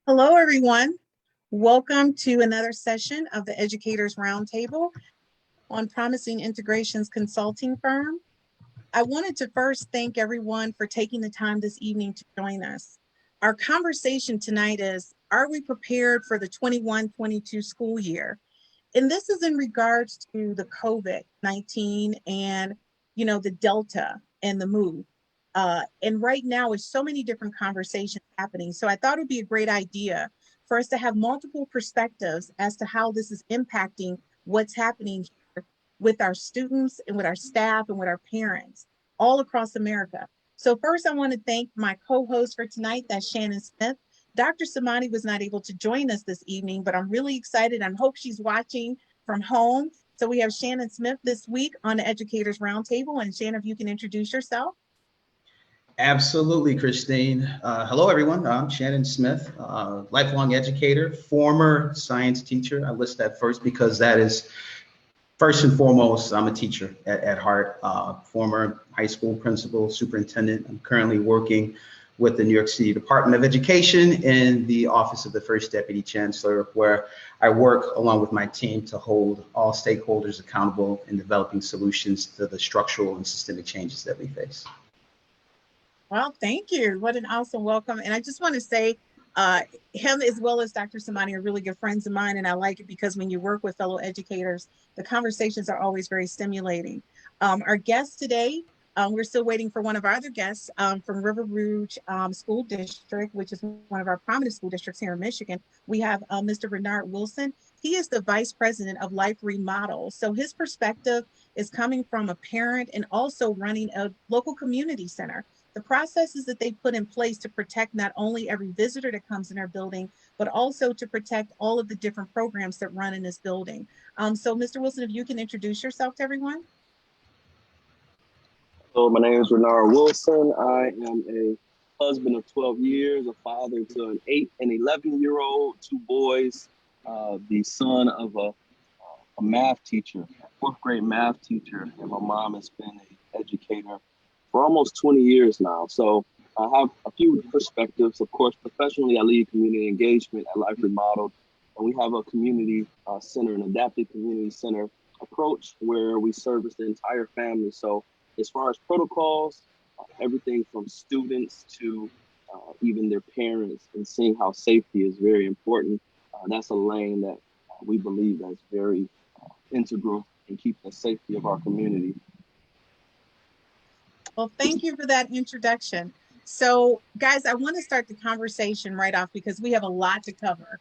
Hello, everyone. Welcome to another session of the Educators Roundtable on Promising Integrations Consulting Firm. I wanted to first thank everyone for taking the time this evening to join us. Our conversation tonight is, are we prepared for the 21-22 school year? And this is in regards to the COVID-19 and, the Delta and the move. And right now, there's so many different conversations happening. So I thought it would be a great idea for us to have multiple perspectives as to how this is impacting what's happening here with our students and with our staff and with our parents all across America. So first, I want to thank my co-host for tonight, that's Shannon Smith. Dr. Samani was not able to join us this evening, but I'm really excited. I hope she's watching from home. So we have Shannon Smith this week on the Educators Roundtable. And Shannon, if you can introduce yourself. Absolutely, Christine. Hello, everyone. I'm Shannon Smith, lifelong educator, former science teacher. I list that first because that is first and foremost, I'm a teacher at heart, former high school principal, superintendent. I'm currently working with the New York City Department of Education in the Office of the First Deputy Chancellor, where I work along with my team to hold all stakeholders accountable in developing solutions to the structural and systemic changes that we face. Well, thank you. What an awesome welcome. And I just want to say, him as well as Dr. Samani are really good friends of mine. And I like it because when you work with fellow educators, the conversations are always very stimulating. Our guest today, we're still waiting for one of our other guests from River Rouge School District, which is one of our prominent school districts here in Michigan. We have Mr. Renar Wilson. He is the Vice President of Life Remodel. So his perspective is coming from a parent and also running a local community center. The processes that they put in place to protect not only every visitor that comes in our building, but also to protect all of the different programs that run in this building. So Mr. Wilson, if you can introduce yourself to everyone. So my name is Renar Wilson. I am a husband of 12 years, a father to an 8 and 11-year-old, 2 boys, the son of a math teacher, a 4th grade math teacher, and my mom has been an educator for almost 20 years now. So I have a few perspectives. Of course, professionally, I lead community engagement at Life Remodeled, and we have a community center, an adaptive community center approach where we service the entire family. So as far as protocols, everything from students to even their parents, and seeing how safety is very important. That's a lane that we believe that's very integral in keeping the safety of our community. Well, thank you for that introduction. So guys, I want to start the conversation right off because we have a lot to cover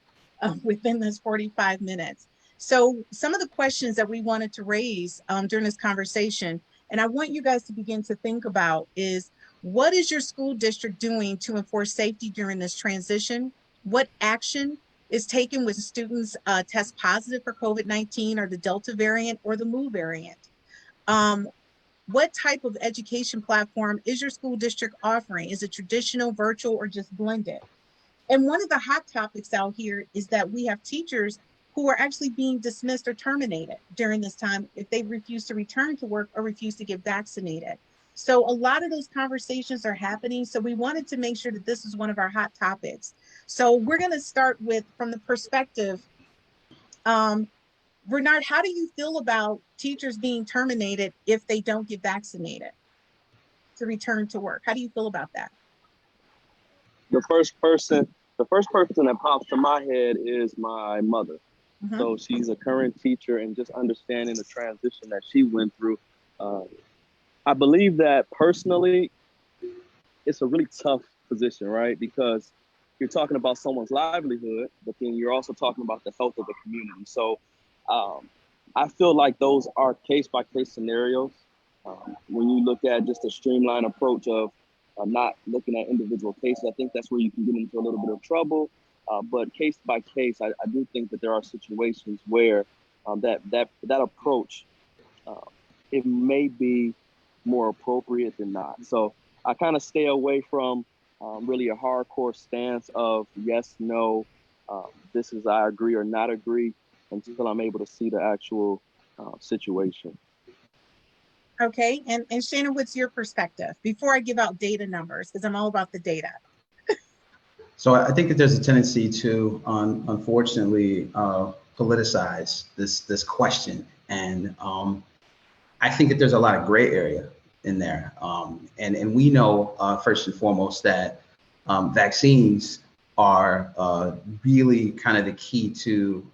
within this 45 minutes. So some of the questions that we wanted to raise during this conversation, and I want you guys to begin to think about is, what is your school district doing to enforce safety during this transition? What action is taken when students test positive for COVID-19 or the Delta variant or the Mu variant? What type of education platform is your school district offering? Is it traditional, virtual, or just blended? And one of the hot topics out here is that we have teachers who are actually being dismissed or terminated during this time if they refuse to return to work or refuse to get vaccinated. So a lot of those conversations are happening. So we wanted to make sure that this is one of our hot topics. So we're going to start with, from the perspective, Bernard, how do you feel about teachers being terminated if they don't get vaccinated to return to work? How do you feel about that? The first person that pops to my head is my mother. Mm-hmm. So she's a current teacher, and just understanding the transition that she went through. I believe that personally, it's a really tough position, right? Because you're talking about someone's livelihood, but then you're also talking about the health of the community. So I feel like those are case-by-case scenarios. When you look at just a streamlined approach of not looking at individual cases, I think that's where you can get into a little bit of trouble. But case by case, I do think that there are situations where that approach, it may be more appropriate than not. So I kind of stay away from really a hardcore stance of yes, no, this is I agree or not agree, until I'm able to see the actual situation. Okay, and Shannon, what's your perspective? Before I give out data numbers, because I'm all about the data. So I think that there's a tendency to, unfortunately, politicize this question, and I think that there's a lot of gray area in there, and we know first and foremost that vaccines are really kind of the key to,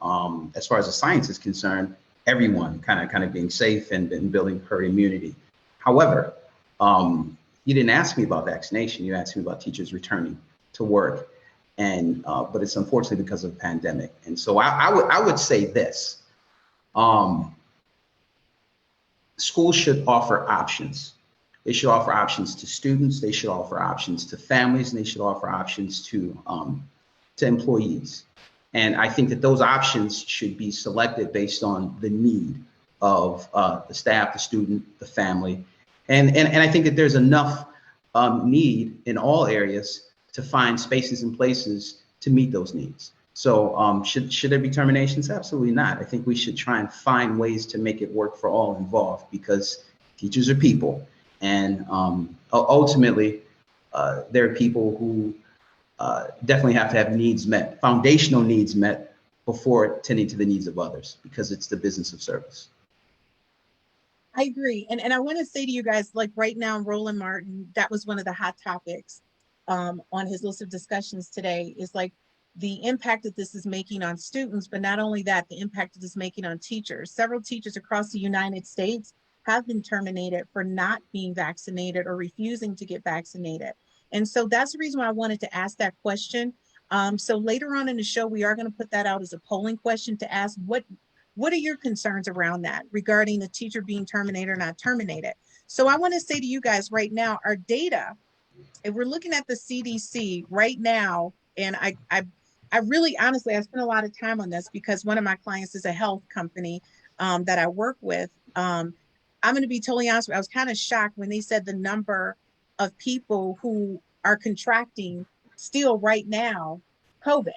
as far as the science is concerned, everyone kind of being safe and building herd immunity. However, you didn't ask me about vaccination. You asked me about teachers returning to work, and but it's unfortunately because of the pandemic. And so I would say this: schools should offer options. They should offer options to students. They should offer options to families, and they should offer options to employees. And I think that those options should be selected based on the need of the staff, the student, the family, and I think that there's enough need in all areas to find spaces and places to meet those needs. So should there be terminations? Absolutely not. I think we should try and find ways to make it work for all involved, because teachers are people. And ultimately, there are people who definitely have to have needs met, foundational needs met, before tending to the needs of others, because it's the business of service. I agree. And I want to say to you guys, like right now, Roland Martin, that was one of the hot topics on his list of discussions today, is like the impact that this is making on students, but not only that, the impact that it's making on teachers. Several teachers across the United States have been terminated for not being vaccinated or refusing to get vaccinated. And so that's the reason why I wanted to ask that question. So later on in the show, we are going to put that out as a polling question to ask what are your concerns around that regarding the teacher being terminated or not terminated? So I want to say to you guys right now, our data, if we're looking at the CDC right now, and I really, honestly, I spent a lot of time on this because one of my clients is a health company that I work with. I'm going to be totally honest with you, I was kind of shocked when they said the number of people who are contracting still right now COVID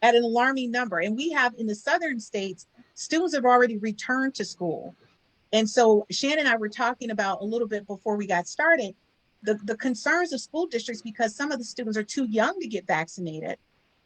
at an alarming number. And we have in the southern states, students have already returned to school. And so Shannon and I were talking about a little bit before we got started, the concerns of school districts, because some of the students are too young to get vaccinated,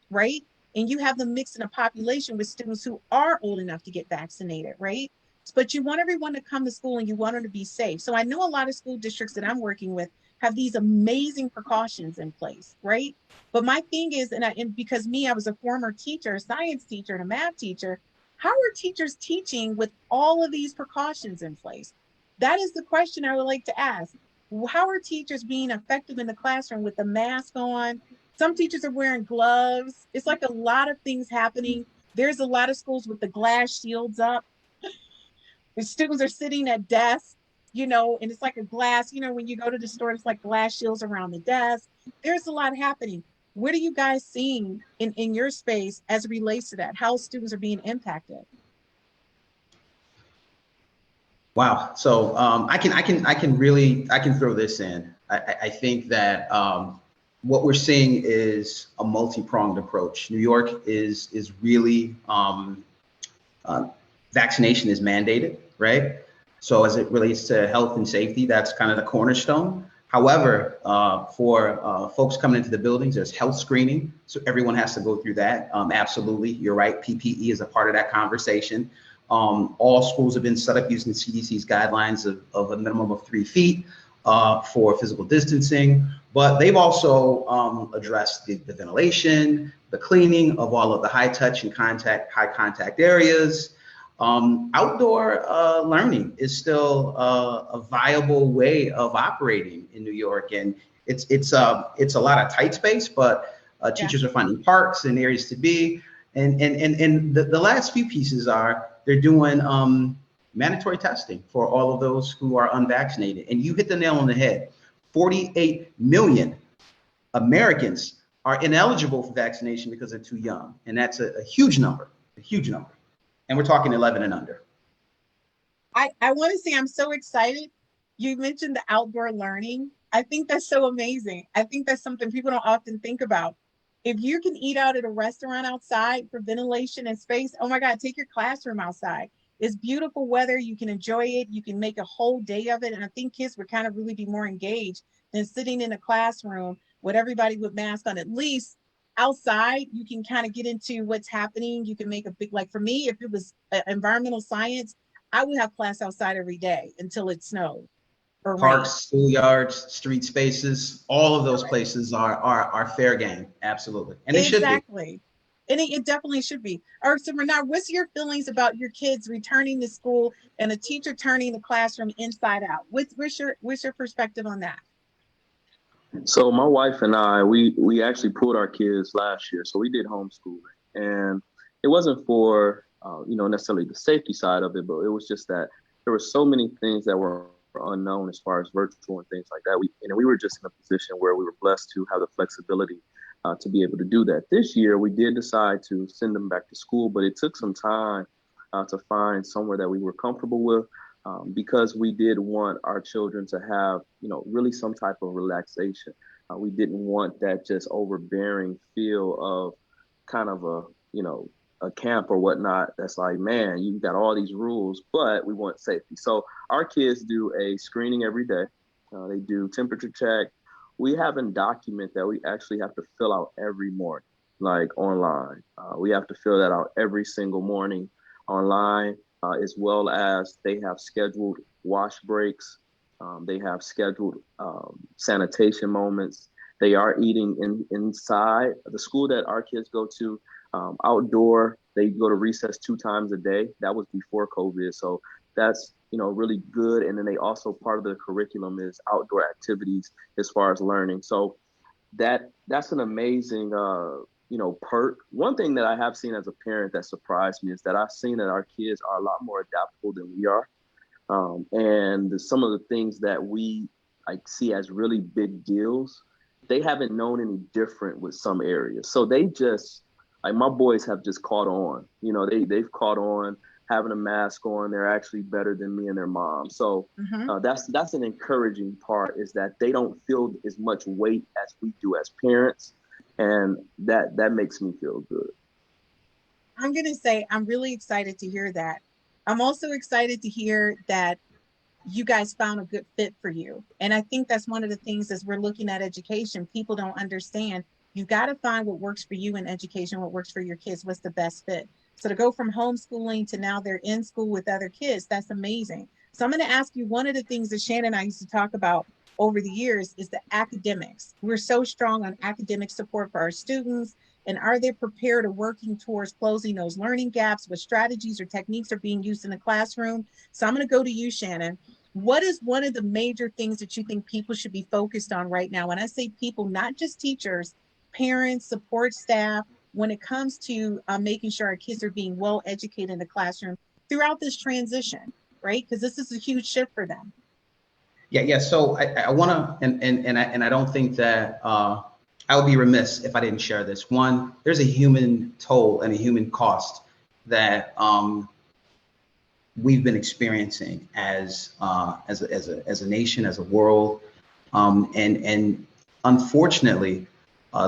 right? And you have them mixed in a population with students who are old enough to get vaccinated, right? But you want everyone to come to school and you want them to be safe. So I know a lot of school districts that I'm working with have these amazing precautions in place, right? But my thing is, and because I was a former teacher, a science teacher, and a math teacher, how are teachers teaching with all of these precautions in place? That is the question I would like to ask. How are teachers being effective in the classroom with the mask on? Some teachers are wearing gloves. It's like a lot of things happening. There's a lot of schools with the glass shields up. The students are sitting at desks, and it's like a glass, when you go to the store, it's like glass shields around the desk. There's a lot happening. What are you guys seeing in your space as it relates to that? How students are being impacted? Wow. So I can throw this in. I think that what we're seeing is a multi-pronged approach. New York is really vaccination is mandated, right? So as it relates to health and safety, that's kind of the cornerstone. However, for folks coming into the buildings, there's health screening. So everyone has to go through that. Absolutely, you're right. PPE is a part of that conversation. All schools have been set up using the CDC's guidelines of a minimum of 3 feet for physical distancing, but they've also addressed the ventilation, the cleaning of all of the high touch and high contact areas. Outdoor learning is still a viable way of operating in New York, and it's a lot of tight space, but teachers are finding parks and areas to be. And the last few pieces are they're doing mandatory testing for all of those who are unvaccinated. And you hit the nail on the head. 48 million Americans are ineligible for vaccination because they're too young, and that's a huge number, And we're talking 11 and under. I want to say I'm so excited. You mentioned the outdoor learning. I think that's so amazing. I think that's something people don't often think about. If you can eat out at a restaurant outside for ventilation and space, oh my God, take your classroom outside. It's beautiful weather. You can enjoy it. You can make a whole day of it. And I think kids would kind of really be more engaged than sitting in a classroom with everybody with masks on, at least outside, you can kind of get into what's happening. You can make a big, like for me, if it was environmental science, I would have class outside every day until it snowed or rained. Parks, schoolyards, street spaces, all of those places are fair game. Absolutely. And they should be. Exactly. And it definitely should be. All right, so Renar, what's your feelings about your kids returning to school and a teacher turning the classroom inside out? What's your perspective on that? So my wife and I, we actually pulled our kids last year. So we did homeschooling, and it wasn't for necessarily the safety side of it, but it was just that there were so many things that were unknown as far as virtual and things like that. We were just in a position where we were blessed to have the flexibility to be able to do that. This year, we did decide to send them back to school, but it took some time to find somewhere that we were comfortable with, because we did want our children to have, really some type of relaxation. We didn't want that just overbearing feel of kind of a camp or whatnot. That's like, man, you've got all these rules, but we want safety. So our kids do a screening every day. They do temperature check. We have a document that we actually have to fill out every morning, like online. We have to fill that out every single morning online, as well as they have scheduled wash breaks. They have scheduled sanitation moments. They are eating inside the school that our kids go to. Outdoor, they go to recess 2 times a day. That was before COVID. So that's, really good. And then they also, part of the curriculum is outdoor activities as far as learning. So that's an amazing, perk. One thing that I have seen as a parent that surprised me is that I've seen that our kids are a lot more adaptable than we are. And some of the things that we see as really big deals, they haven't known any different with some areas. So they just, my boys have just caught on. They've caught on having a mask on. They're actually better than me and their mom. So that's an encouraging part, is that they don't feel as much weight as we do as parents. And that makes me feel good. I'm going to say I'm really excited to hear that. I'm also excited to hear that you guys found a good fit for you. And I think that's one of the things as we're looking at education, people don't understand. You got to find what works for you in education, what works for your kids, what's the best fit. So to go from homeschooling to now they're in school with other kids, that's amazing. So I'm going to ask you, one of the things that Shannon and I used to talk about over the years is the academics. We're so strong on academic support for our students. And are they prepared or working towards closing those learning gaps? What strategies or techniques are being used in the classroom? So I'm going to go to you, Shannon. What is one of the major things that you think people should be focused on right now? When I say people, not just teachers, parents, support staff, when it comes to making sure our kids are being well educated in the classroom throughout this transition, right? Because this is a huge shift for them. Yeah. So I want to, and I don't think that I would be remiss if I didn't share this. One, there's a human toll and a human cost that we've been experiencing as a nation, as a world, and unfortunately,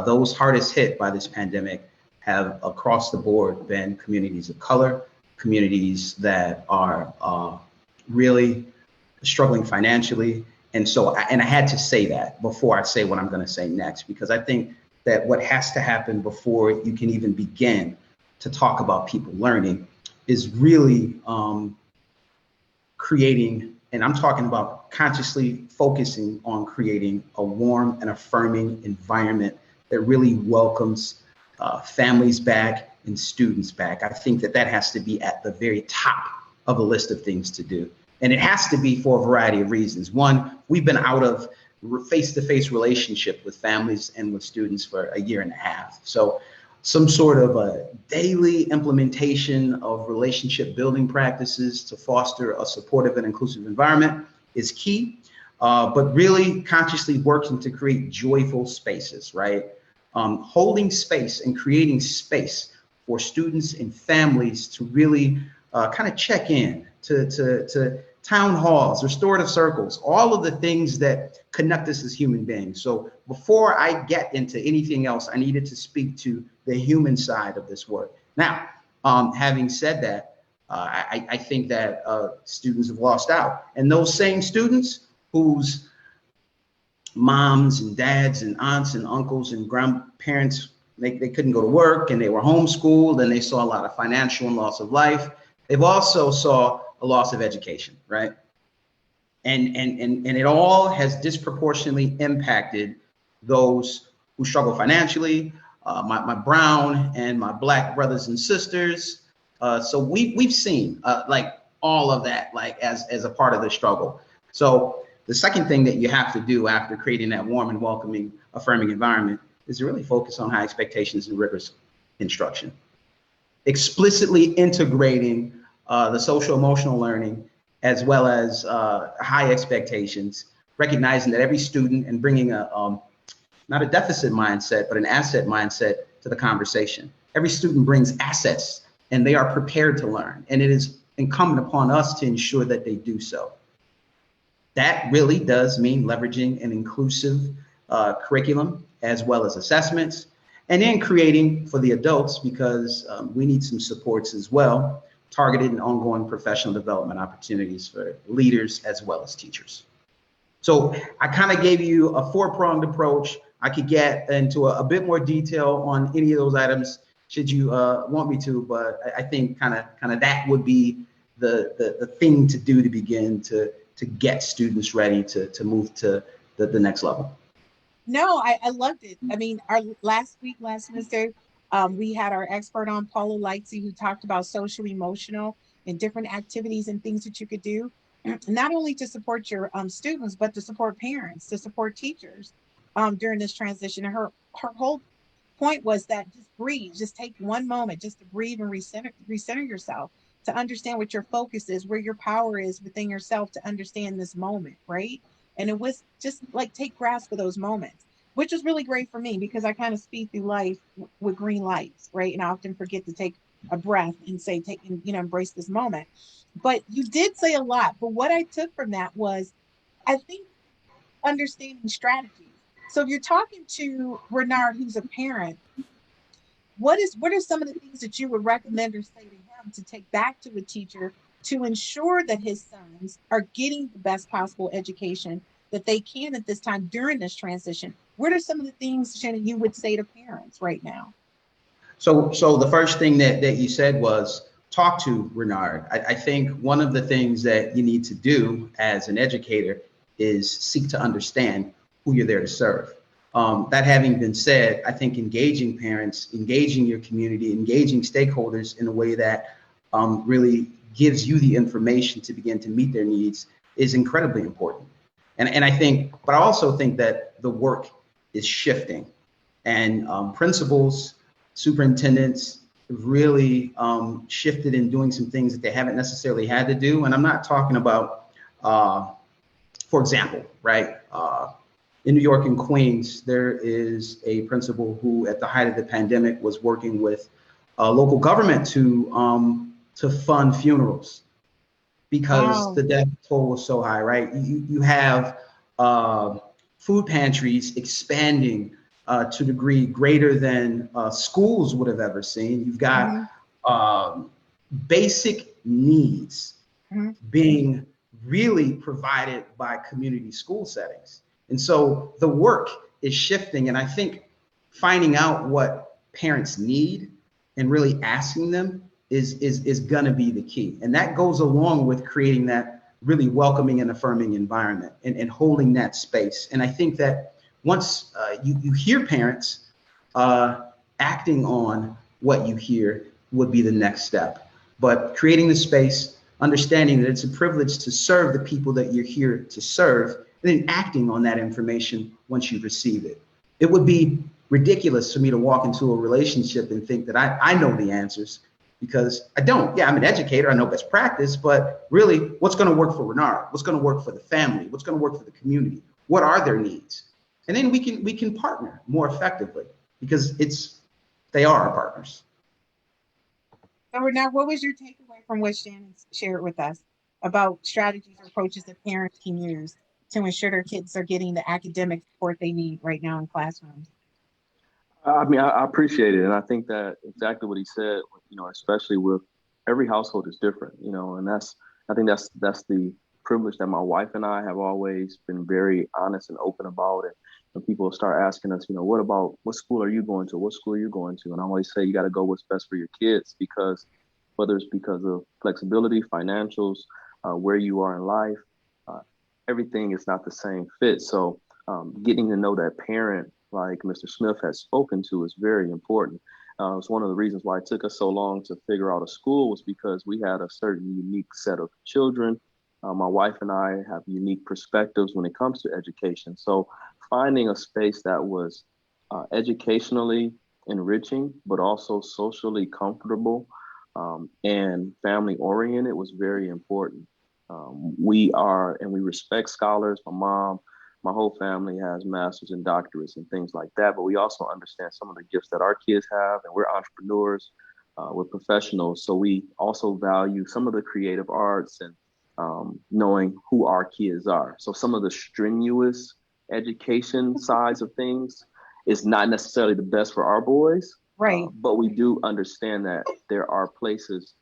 those hardest hit by this pandemic have across the board been communities of color, communities that are really struggling financially. And so, I had to say that before I say what I'm going to say next, because I think that what has to happen before you can even begin to talk about people learning is really creating, and I'm talking about consciously focusing on creating a warm and affirming environment that really welcomes families back and students back. I think that has to be at the very top of the list of things to do. And it has to be for a variety of reasons. One, we've been out of face-to-face relationship with families and with students for a year and a half. So some sort of a daily implementation of relationship building practices to foster a supportive and inclusive environment is key. But really consciously working to create joyful spaces, right? Holding space and creating space for students and families to really kind of check in, to town halls, restorative circles, all of the things that connect us as human beings. So before I get into anything else, I needed to speak to the human side of this work. Now, having said that, I think that students have lost out. And those same students whose moms and dads and aunts and uncles and grandparents, they couldn't go to work and they were homeschooled, and they saw a lot of financial and loss of life. They've also saw a loss of education, right? And it all has disproportionately impacted those who struggle financially, my brown and my black brothers and sisters. So we've seen like all of that, like as a part of the struggle. So the second thing that you have to do after creating that warm and welcoming, affirming environment is to really focus on high expectations and rigorous instruction. Explicitly integrating the social emotional learning as well as high expectations, recognizing that every student, and bringing a not a deficit mindset, but an asset mindset to the conversation. Every student brings assets and they are prepared to learn, and it is incumbent upon us to ensure that they do so. That really does mean leveraging an inclusive curriculum as well as assessments, and then creating for the adults, because we need some supports as well, targeted and ongoing professional development opportunities for leaders as well as teachers. So I kind of gave you a four-pronged approach. I could get into a bit more detail on any of those items should you want me to, but I think kind of that would be the thing to do to begin to get students ready to move to the next level. No, I loved it. I mean, our last semester, we had our expert on, Paula Lightsey, who talked about social emotional and different activities and things that you could do, not only to support your students, but to support parents, to support teachers during this transition. And her whole point was that just breathe, just take one moment just to breathe and recenter yourself, to understand what your focus is, where your power is within yourself, to understand this moment, right? And it was just like take grasp of those moments, which was really great for me because I kind of speed through life with green lights, right? And I often forget to take a breath and say, embrace this moment. But you did say a lot. But what I took from that was, I think, understanding strategies. So if you're talking to Renar, who's a parent, what are some of the things that you would recommend or say to him to take back to a teacher to ensure that his sons are getting the best possible education that they can at this time during this transition? What are some of the things, Shannon, you would say to parents right now? So the first thing that you said was talk to Renar. I think one of the things that you need to do as an educator is seek to understand who you're there to serve. That having been said, I think engaging parents, engaging your community, engaging stakeholders in a way that really gives you the information to begin to meet their needs is incredibly important. And I think, but I also think that the work is shifting, and principals, superintendents have really shifted in doing some things that they haven't necessarily had to do. And I'm not talking about, for example, right? In New York and Queens, there is a principal who, at the height of the pandemic, was working with local government to fund funerals because the death toll was so high, right? You have food pantries expanding to a degree greater than schools would have ever seen. You've got basic needs being really provided by community school settings. And so the work is shifting, and I think finding out what parents need and really asking them is gonna be the key. And that goes along with creating that really welcoming and affirming environment and holding that space. And I think that once you hear parents acting on what you hear would be the next step. But creating the space, understanding that it's a privilege to serve the people that you're here to serve, and then acting on that information once you receive it. It would be ridiculous for me to walk into a relationship and think that I know the answers, because I don't. Yeah, I'm an educator, I know best practice, but really, what's gonna work for Renar? What's gonna work for the family? What's gonna work for the community? What are their needs? And then we can partner more effectively, because they are our partners. So Renar, what was your takeaway from what Shannon shared with us about strategies or approaches that parents can use to ensure their kids are getting the academic support they need right now in classrooms? I mean, I appreciate it. And I think that exactly what he said, especially with every household is different, and I think that's the privilege that my wife and I have always been very honest and open about it. When people start asking us, what school are you going to? What school are you going to? And I always say, you got to go what's best for your kids, because whether it's because of flexibility, financials, where you are in life, everything is not the same fit. So getting to know that parent, like Mr. Smith has spoken to, is very important. It's one of the reasons why it took us so long to figure out a school, was because we had a certain unique set of children. My wife and I have unique perspectives when it comes to education. So finding a space that was educationally enriching, but also socially comfortable and family oriented was very important. We respect scholars. My whole family has masters and doctorates and things like that, but we also understand some of the gifts that our kids have, and we're entrepreneurs, we're professionals. So we also value some of the creative arts and knowing who our kids are. So some of the strenuous education sides of things is not necessarily the best for our boys, Right. But we do understand that there are places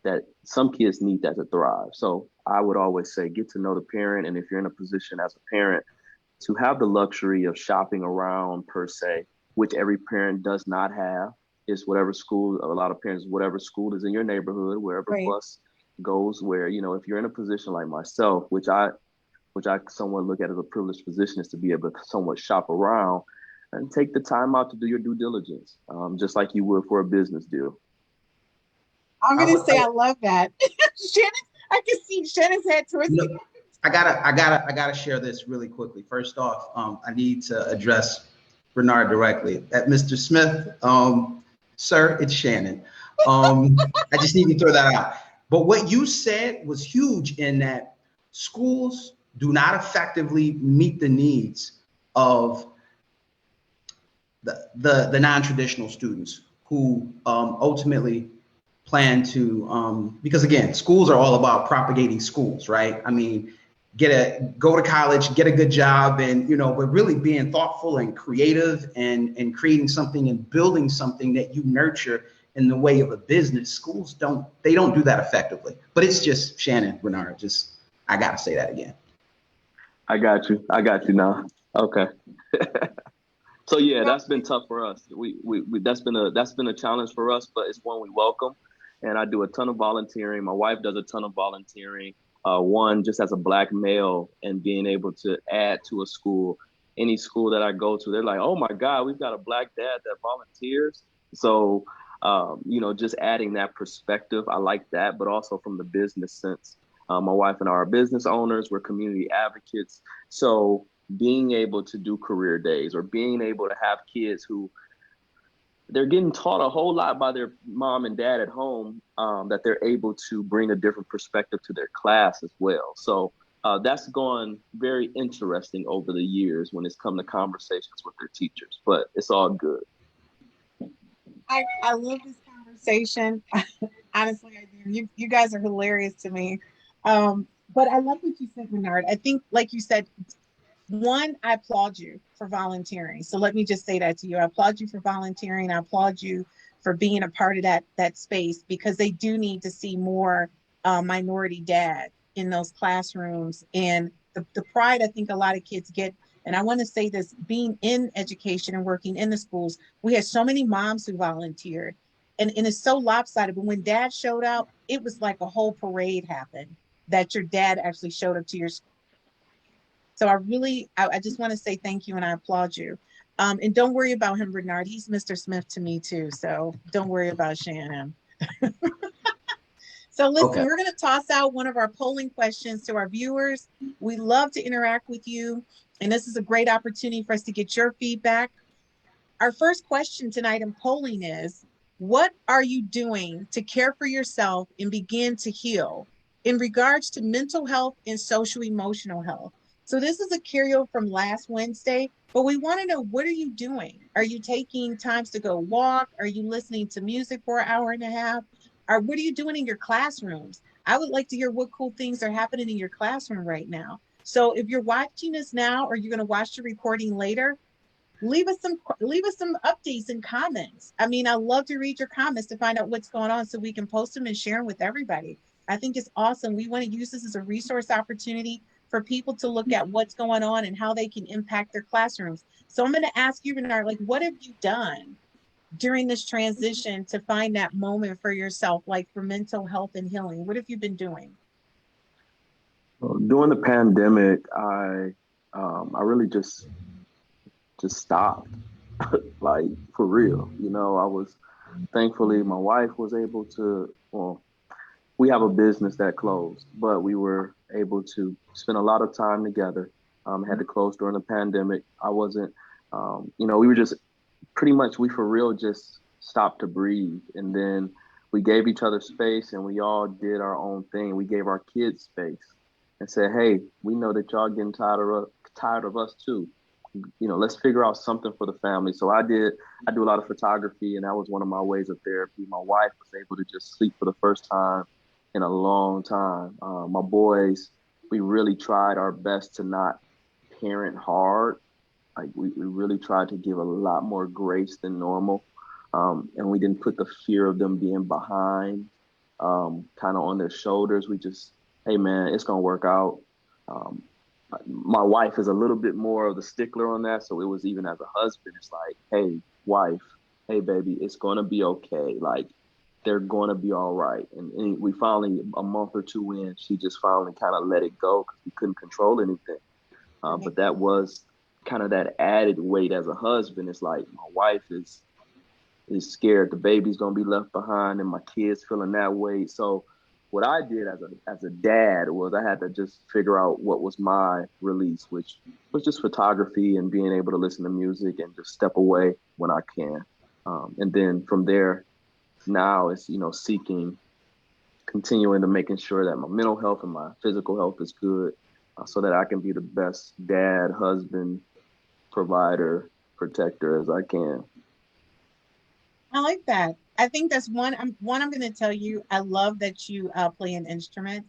that some kids need that to thrive. So I would always say, get to know the parent. And if you're in a position as a parent to have the luxury of shopping around per se, which every parent does not have, is whatever school, a lot of parents, whatever school is in your neighborhood, wherever Right. bus goes, where, if you're in a position like myself, which I somewhat look at as a privileged position, is to be able to somewhat shop around and take the time out to do your due diligence, just like you would for a business deal. I'm going to say I love that. Shannon, I can see Shannon's head twisting. I gotta share this really quickly. First off, I need to address Renar directly. At Mr. Smith, sir, it's Shannon. I just need to throw that out. But what you said was huge, in that schools do not effectively meet the needs of the non-traditional students who ultimately plan to, because again, schools are all about propagating schools, right? I mean, go to college, get a good job, and but really being thoughtful and creative and creating something and building something that you nurture in the way of a business. Schools don't do that effectively. But it's just Shannon, Renar, I gotta say that again. I got you now. Okay. So yeah, that's been tough for us. We that's been a challenge for us, but it's one we welcome. And I do a ton of volunteering. My wife does a ton of volunteering. One, just as a Black male, and being able to add to a school, any school that I go to, they're like, oh my God, we've got a Black dad that volunteers. So, just adding that perspective, I like that, but also from the business sense. My wife and I are business owners. We're community advocates. So being able to do career days, or being able to have kids who they're getting taught a whole lot by their mom and dad at home, that they're able to bring a different perspective to their class as well. So that's gone very interesting over the years when it's come to conversations with their teachers, but it's all good. I love this conversation. Honestly, I do. You guys are hilarious to me. But I love what you said, Renar. I think, like you said, one, I applaud you for volunteering. So let me just say that to you. I applaud you for volunteering. I applaud you for being a part of that space, because they do need to see more minority dad in those classrooms. And the pride I think a lot of kids get, and I want to say this, being in education and working in the schools, we had so many moms who volunteered, and it's so lopsided. But when dad showed up, it was like a whole parade happened that your dad actually showed up to your school. So I just want to say thank you, and I applaud you. And don't worry about him, Bernard. He's Mr. Smith to me too. So don't worry about Shannon. So listen, Okay. We're going to toss out one of our polling questions to our viewers. We love to interact with you, and this is a great opportunity for us to get your feedback. Our first question tonight in polling is, what are you doing to care for yourself and begin to heal in regards to mental health and social emotional health? So this is a carryover from last Wednesday, but we want to know, what are you doing? Are you taking times to go walk? Are you listening to music for an hour and a half? Or what are you doing in your classrooms? I would like to hear what cool things are happening in your classroom right now. So if you're watching this now, or you're going to watch the recording later, leave us some updates and comments. I mean, I love to read your comments to find out what's going on, so we can post them and share them with everybody. I think it's awesome. We want to use this as a resource opportunity for people to look at what's going on and how they can impact their classrooms. So I'm going to ask you, Renar, like, what have you done during this transition to find that moment for yourself, like for mental health and healing? What have you been doing? Well, during the pandemic, I really just stopped, like for real. You know, I was thankfully my wife was able to. Well, we have a business that closed, but we were able to spend a lot of time together. Had to close during the pandemic. I wasn't, we were just pretty much, we for real just stopped to breathe. And then we gave each other space and we all did our own thing. We gave our kids space and said, hey, we know that y'all getting tired of us too. You know, let's figure out something for the family. So I do a lot of photography, and that was one of my ways of therapy. My wife was able to just sleep for the first time in a long time. My boys, we really tried our best to not parent hard. Like we really tried to give a lot more grace than normal. And we didn't put the fear of them being behind kind of on their shoulders. We just, hey man, it's gonna work out. My wife is a little bit more of the stickler on that. So it was, even as a husband, it's like, hey wife, hey baby, it's gonna be okay. Like they're gonna be all right. And we finally, a month or two in, she just finally kind of let it go because we couldn't control anything. But that was kind of that added weight as a husband. It's like my wife is scared the baby's gonna be left behind and my kids feeling that way. So what I did as a dad was I had to just figure out what was my release, which was just photography and being able to listen to music and just step away when I can. And then from there, now it's, continuing to making sure that my mental health and my physical health is good so that I can be the best dad, husband, provider, protector as I can. I like that. I think that's one. I'm going to tell you. I love that you play an instrument.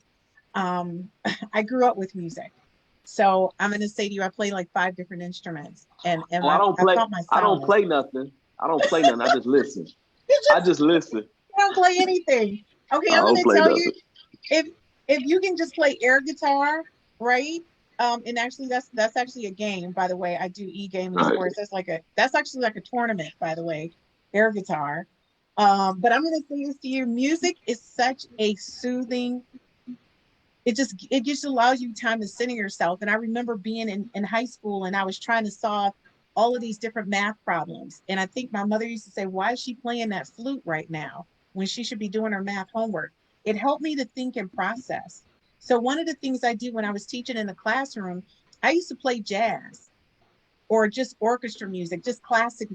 I grew up with music, so I'm going to say to you, I play like 5 different instruments, and I don't play. I don't play nothing. I just listen. I just listen. You don't play anything. Okay, I'm going to tell you, if you can just play air guitar, right? And actually, that's actually a game, by the way. I do e-gaming sports. That's actually like a tournament, by the way. Air guitar. But I'm going to say this to you, music is such a soothing, it just allows you time to center yourself. And I remember being in high school and I was trying to solve all of these different math problems. And I think my mother used to say, why is she playing that flute right now when she should be doing her math homework? It helped me to think and process. So one of the things I did when I was teaching in the classroom, I used to play jazz or just orchestra music, just classic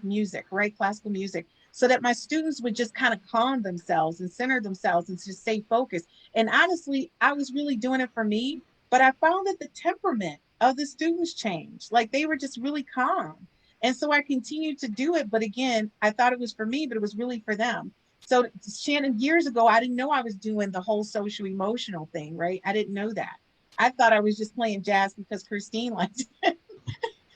music, right? Classical music, so that my students would just kind of calm themselves and center themselves and just stay focused. And honestly, I was really doing it for me, but I found that the temperament of the students changed. Like they were just really calm. And so I continued to do it. But again, I thought it was for me, but it was really for them. So Shannon, years ago, I didn't know I was doing the whole social emotional thing, right? I didn't know that. I thought I was just playing jazz because Christine liked it.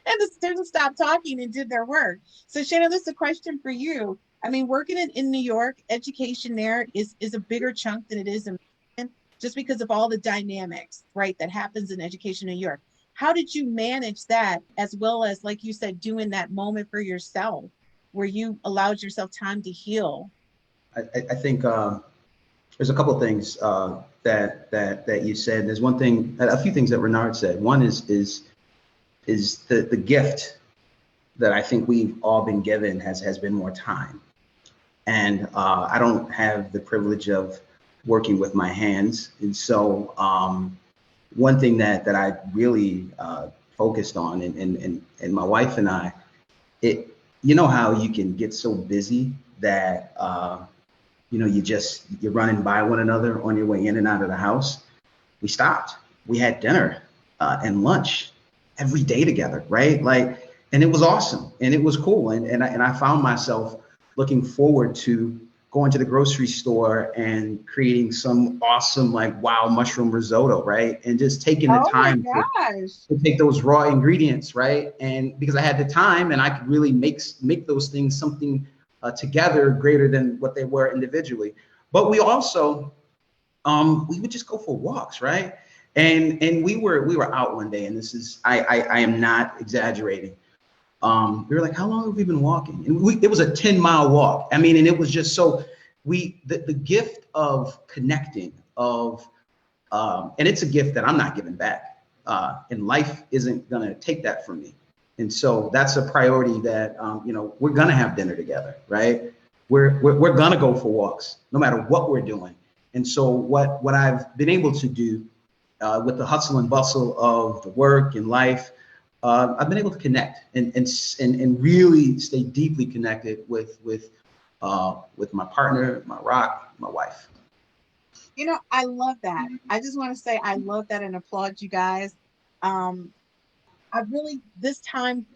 And the students stopped talking and did their work. So Shannon, this is a question for you. I mean, working in New York, education there is a bigger chunk than it is in Michigan, just because of all the dynamics, right, that happens in education in New York. How did you manage that, as well as, like you said, doing that moment for yourself where you allowed yourself time to heal? I think there's a couple of things that you said. There's one thing, a few things that Renar said. One is the gift that I think we've all been given has been more time. And I don't have the privilege of working with my hands. And so one thing that I really focused on, and my wife and I, you know how you can get so busy that, you're running by one another on your way in and out of the house. We stopped. We had dinner and lunch every day together, right? And it was awesome and it was cool. And I found myself looking forward to going to the grocery store and creating some awesome, wow, mushroom risotto, right? And just taking the time to take those raw ingredients, right? And because I had the time and I could really make those things something together greater than what they were individually. But we also we would just go for walks, right? And we were out one day, and this is I am not exaggerating. We were like, how long have we been walking? And it was a 10-mile walk. I mean, and it was just so the gift of connecting and it's a gift that I'm not giving back. And life isn't gonna take that from me. And so that's a priority that we're gonna have dinner together, right? We're gonna go for walks, no matter what we're doing. And so what I've been able to do with the hustle and bustle of the work and life, I've been able to connect and really stay deeply connected with my partner, my rock, my wife. I love that. I just want to say I love that and applaud you guys. This time,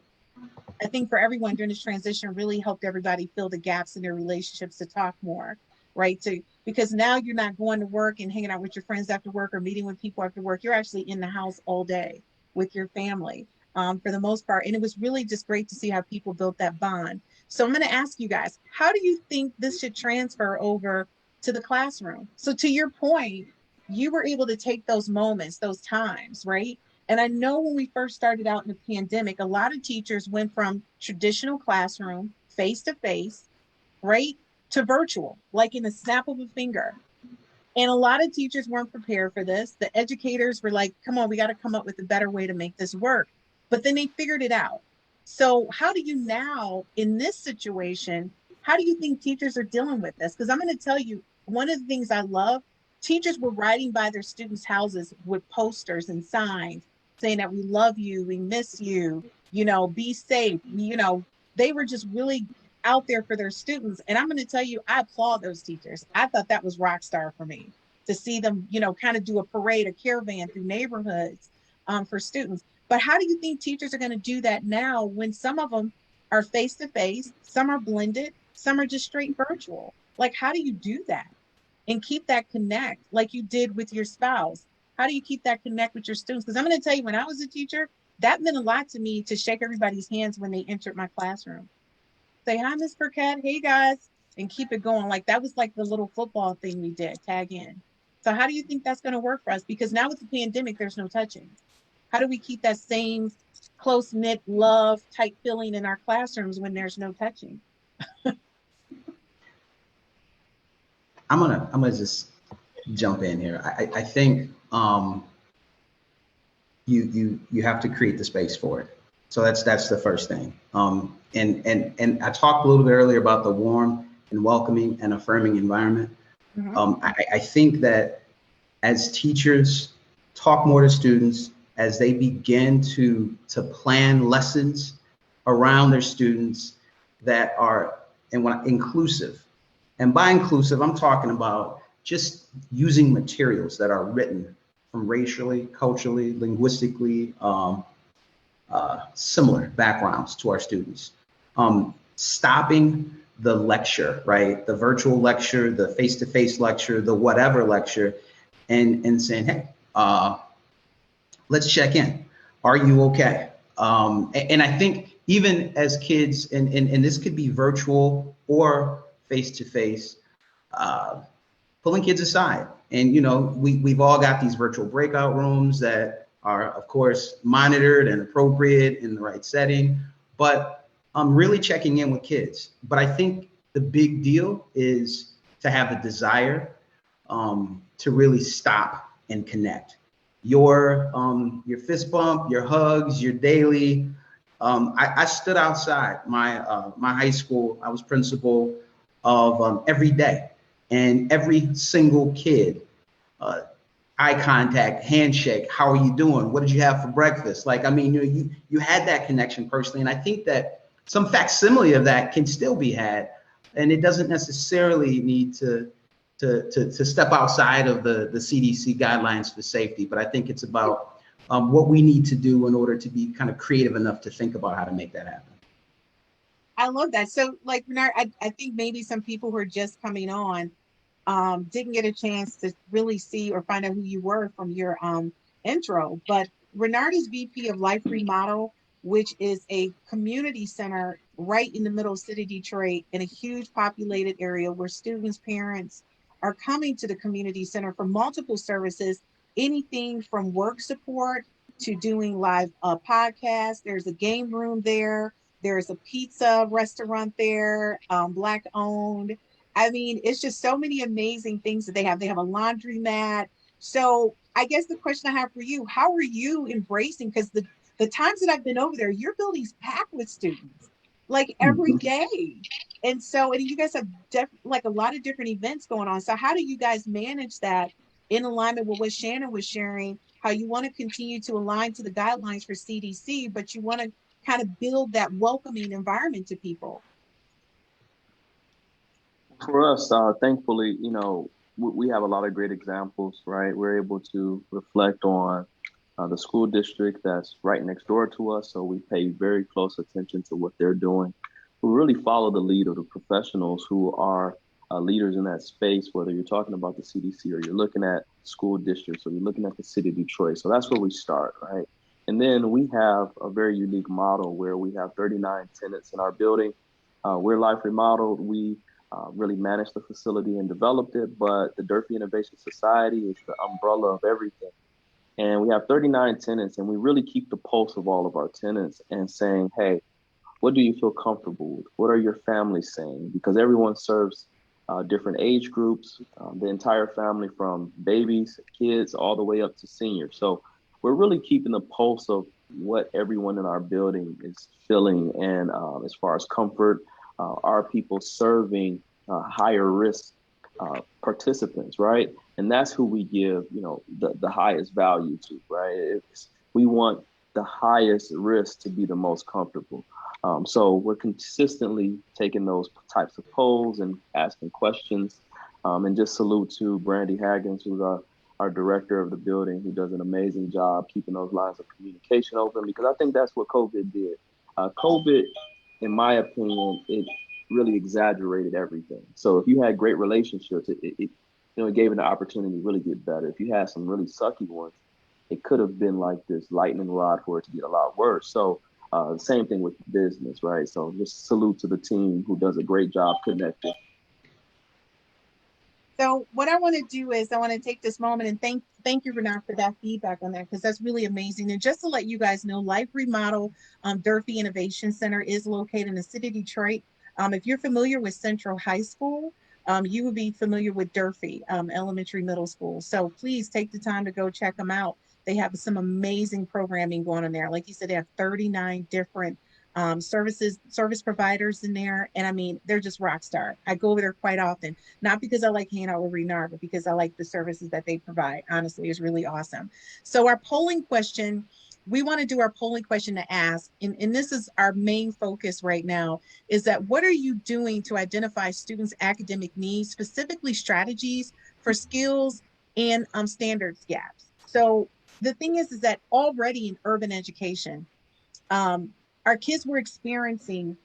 I think for everyone during this transition really helped everybody fill the gaps in their relationships to talk more, right? Because now you're not going to work and hanging out with your friends after work or meeting with people after work. You're actually in the house all day with your family for the most part. And it was really just great to see how people built that bond. So I'm going to ask you guys, how do you think this should transfer over to the classroom? So to your point, you were able to take those moments, those times, right? And I know when we first started out in the pandemic, a lot of teachers went from traditional classroom, face to face, right, to virtual, like in the snap of a finger. And a lot of teachers weren't prepared for this. The educators were like, come on, we got to come up with a better way to make this work. But then they figured it out. So how do you now, in this situation, how do you think teachers are dealing with this? Because I'm going to tell you, one of the things I love, teachers were riding by their students' houses with posters and signs saying that we love you, we miss you, be safe. They were just really out there for their students. And I'm going to tell you, I applaud those teachers. I thought that was rock star for me to see them, kind of do a parade, a caravan through neighborhoods for students. But how do you think teachers are going to do that now when some of them are face to face, some are blended, some are just straight virtual? Like, how do you do that and keep that connect like you did with your spouse? How do you keep that connect with your students? Because I'm going to tell you, when I was a teacher, that meant a lot to me to shake everybody's hands when they entered my classroom. Say, hi, Miss Burkette. Hey, guys. And keep it going. Like, that was like the little football thing we did, tag in. So how do you think that's going to work for us? Because now with the pandemic, there's no touching. How do we keep that same close-knit love type feeling in our classrooms when there's no touching? I'm gonna just jump in here. I think you have to create the space for it. So that's the first thing. And I talked a little bit earlier about the warm and welcoming and affirming environment. Mm-hmm. I think that as teachers talk more to students, as they begin to plan lessons around their students that are inclusive. And by inclusive, I'm talking about just using materials that are written from racially, culturally, linguistically similar backgrounds to our students. Stopping the lecture, right? The virtual lecture, the face-to-face lecture, the whatever lecture, and saying, hey, let's check in. Are you okay? And I think even as kids, and this could be virtual or face-to-face, pulling kids aside. And, we've all got these virtual breakout rooms that are, of course, monitored and appropriate in the right setting, but I'm really checking in with kids. But I think the big deal is to have the desire to really stop and connect. Your fist bump, your hugs, your daily. I stood outside my high school. I was principal of every day, and every single kid, eye contact, handshake. How are you doing? What did you have for breakfast? Like, I mean, you had that connection personally, and I think that some facsimile of that can still be had, and it doesn't necessarily need to step outside of the CDC guidelines for safety. But I think it's about what we need to do in order to be kind of creative enough to think about how to make that happen. I love that. So, like, Renar, I think maybe some people who are just coming on didn't get a chance to really see or find out who you were from your intro. But Renar is VP of Life Remodel, which is a community center right in the middle of city Detroit in a huge populated area where students, parents are coming to the community center for multiple services, anything from work support to doing live podcasts. There's a game room there. There's a pizza restaurant there, Black owned. I mean, it's just so many amazing things that they have. They have a laundromat. So I guess the question I have for you, how are you embracing, because the times that I've been over there, your building's packed with students like every day. And so, and you guys have like a lot of different events going on. So how do you guys manage that in alignment with what Shannon was sharing, how you want to continue to align to the guidelines for CDC, but you want to kind of build that welcoming environment to people? For us, thankfully, we have a lot of great examples, right? We're able to reflect on the school district that's right next door to us. So we pay very close attention to what they're doing. We really follow the lead of the professionals who are leaders in that space, whether you're talking about the CDC or you're looking at school districts or you're looking at the city of Detroit. So that's where we start, right? And then we have a very unique model where we have 39 tenants in our building. We're Life Remodeled. We really managed the facility and developed it, but the Durfee Innovation Society is the umbrella of everything. And we have 39 tenants, and we really keep the pulse of all of our tenants and saying, hey, what do you feel comfortable with? What are your families saying? Because everyone serves different age groups, the entire family from babies, kids, all the way up to seniors. So we're really keeping the pulse of what everyone in our building is feeling. And as far as comfort, are people serving higher risk participants, right? And that's who we give, the highest value to, right? We want the highest risk to be the most comfortable. So we're consistently taking those types of polls and asking questions. And just salute to Brandy Haggins, who's our director of the building, who does an amazing job keeping those lines of communication open, because I think that's what COVID did. COVID, in my opinion, it really exaggerated everything. So if you had great relationships, it gave it an opportunity to really get better. If you had some really sucky ones, it could have been like this lightning rod for it to get a lot worse. So the same thing with business, right? So just salute to the team who does a great job connecting. So what I want to do is I want to take this moment and thank you, Renar, for that feedback on that, because that's really amazing. And just to let you guys know, Life Remodel Durfee Innovation Center is located in the city of Detroit. If you're familiar with Central High School, you would be familiar with Durfee Elementary Middle School. So please take the time to go check them out. They have some amazing programming going on there. Like you said, they have 39 different service providers in there. And I mean, they're just rock star. I go over there quite often, not because I like hanging out with Renar, but because I like the services that they provide. Honestly, it's really awesome. So our polling question, we want to do our polling question to ask, and this is our main focus right now, is that what are you doing to identify students' academic needs, specifically strategies for skills and standards gaps? So the thing is that already in urban education, our kids were experiencing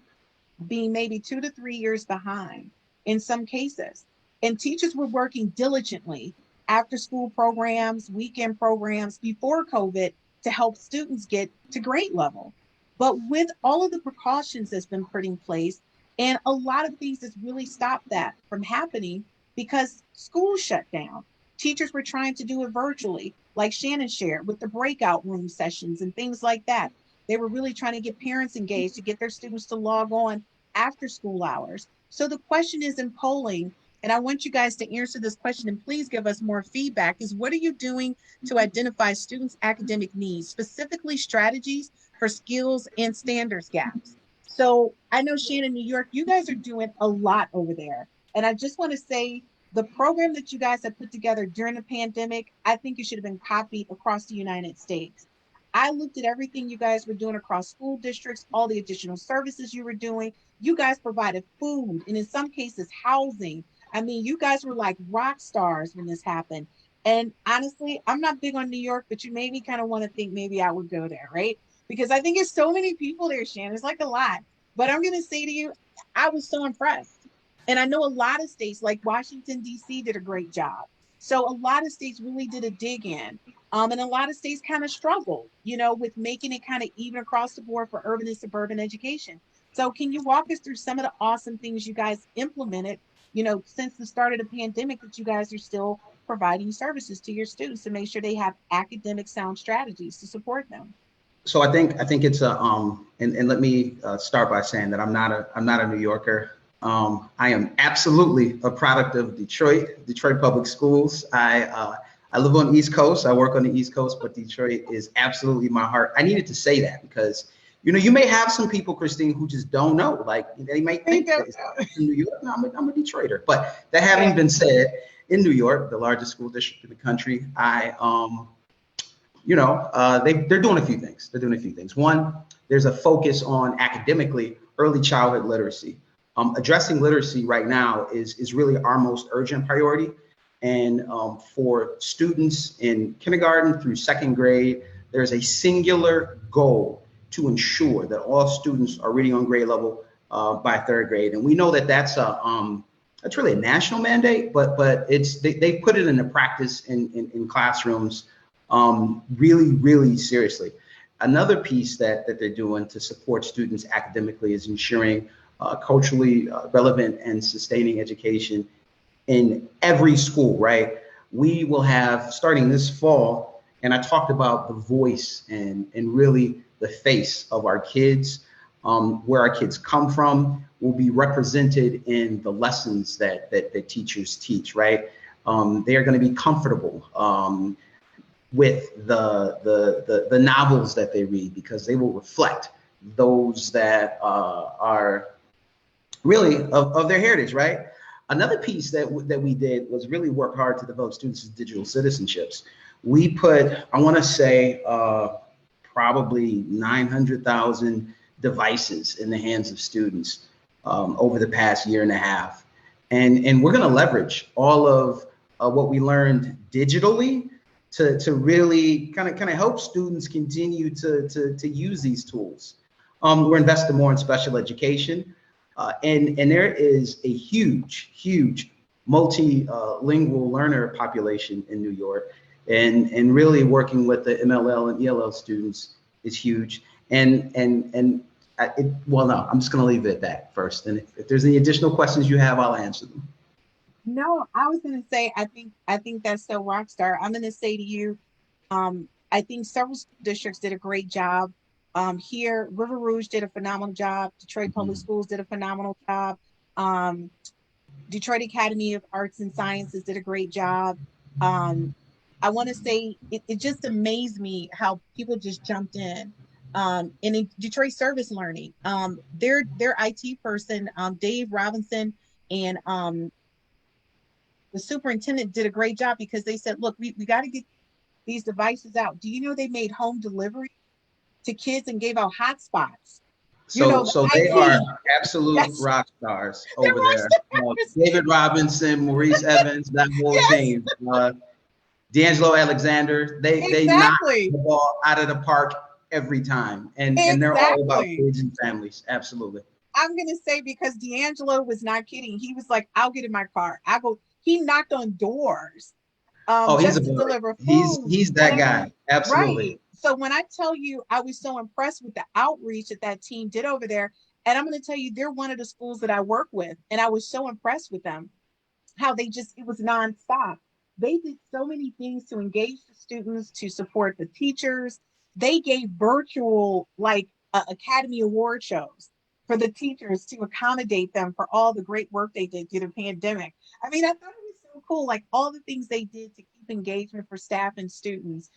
being maybe 2 to 3 years behind in some cases. And teachers were working diligently after school programs, weekend programs before COVID to help students get to grade level. But with all of the precautions that's been put in place, and a lot of things that's really stopped that from happening because school shut down. Teachers were trying to do it virtually, like Shannon shared, with the breakout room sessions and things like that. They were really trying to get parents engaged to get their students to log on after school hours. So the question is in polling, and I want you guys to answer this question and please give us more feedback, is what are you doing to identify students' academic needs, specifically strategies for skills and standards gaps? So I know Shannon, New York, you guys are doing a lot over there. And I just want to say the program that you guys have put together during the pandemic, I think it should have been copied across the United States. I looked at everything you guys were doing across school districts, all the additional services you were doing. You guys provided food and in some cases housing. I mean, you guys were like rock stars when this happened. And honestly, I'm not big on New York, but you made me kind of want to think maybe I would go there, right? Because I think there's so many people there, Shannon. It's like a lot. But I'm going to say to you, I was so impressed. And I know a lot of states like Washington, D.C. did a great job. So a lot of states really did a dig in. And a lot of states kind of struggled, with making it kind of even across the board for urban and suburban education. So can you walk us through some of the awesome things you guys implemented since the start of the pandemic, that you guys are still providing services to your students to make sure they have academic sound strategies to support them. So I think it's a and let me start by saying that I'm not a New Yorker. I am absolutely a product of Detroit Public Schools. I live on the East Coast. I work on the East Coast, but Detroit is absolutely my heart. I needed to say that because you may have some people, Christine, who just don't know. Like they might think that it's in New York. No, I'm a Detroiter. But that having been said, in New York, the largest school district in the country, they're doing a few things. They're doing a few things. One, there's a focus on academically early childhood literacy. Addressing literacy right now is really our most urgent priority. And for students in kindergarten through second grade, there's a singular goal to ensure that all students are reading on grade level by third grade. And we know that that's really a national mandate, but they put it into practice in classrooms really, really seriously. Another piece that they're doing to support students academically is ensuring culturally relevant and sustaining education in every school, right? We will have, starting this fall, and I talked about the voice and really the face of our kids, where our kids come from, will be represented in the lessons that teachers teach, right? They are going to be comfortable with the novels that they read because they will reflect those that are really of their heritage, right? Another piece that we did was really work hard to develop students' digital citizenships. We put, I want to say, probably 900,000 devices in the hands of students over the past year and a half. And we're going to leverage all of what we learned digitally to really kind of help students continue to use these tools. We're investing more in special education. And there is a huge multilingual learner population in New York, and really working with the MLL and ELL students is huge. I'm just going to leave it at that first. And if there's any additional questions you have, I'll answer them. No, I was going to say, I think that's so rock star. I'm going to say to you, I think several school districts did a great job. Here, River Rouge did a phenomenal job. Detroit Public Schools did a phenomenal job. Detroit Academy of Arts and Sciences did a great job. I want to say it just amazed me how people just jumped in. And in Detroit Service Learning, their IT person, Dave Robinson, and the superintendent did a great job because they said, look, we got to get these devices out. Do you know they made home delivery to kids and gave out hotspots? So they are absolute rock stars over there. David Robinson, Maurice Evans, that whole team. D'Angelo Alexander, they knock the ball out of the park every time. And they're all about kids and families. Absolutely. I'm going to say, because D'Angelo was not kidding. He was like, I'll get in my car. He knocked on doors. He's a deliver food. He's that guy. Absolutely. Right. So when I tell you, I was so impressed with the outreach that team did over there. And I'm going to tell you, they're one of the schools that I work with. And I was so impressed with them, how it was nonstop. They did so many things to engage the students, to support the teachers. They gave virtual Academy Award shows for the teachers to accommodate them for all the great work they did through the pandemic. I mean, I thought it was so cool, like all the things they did to keep engagement for staff and students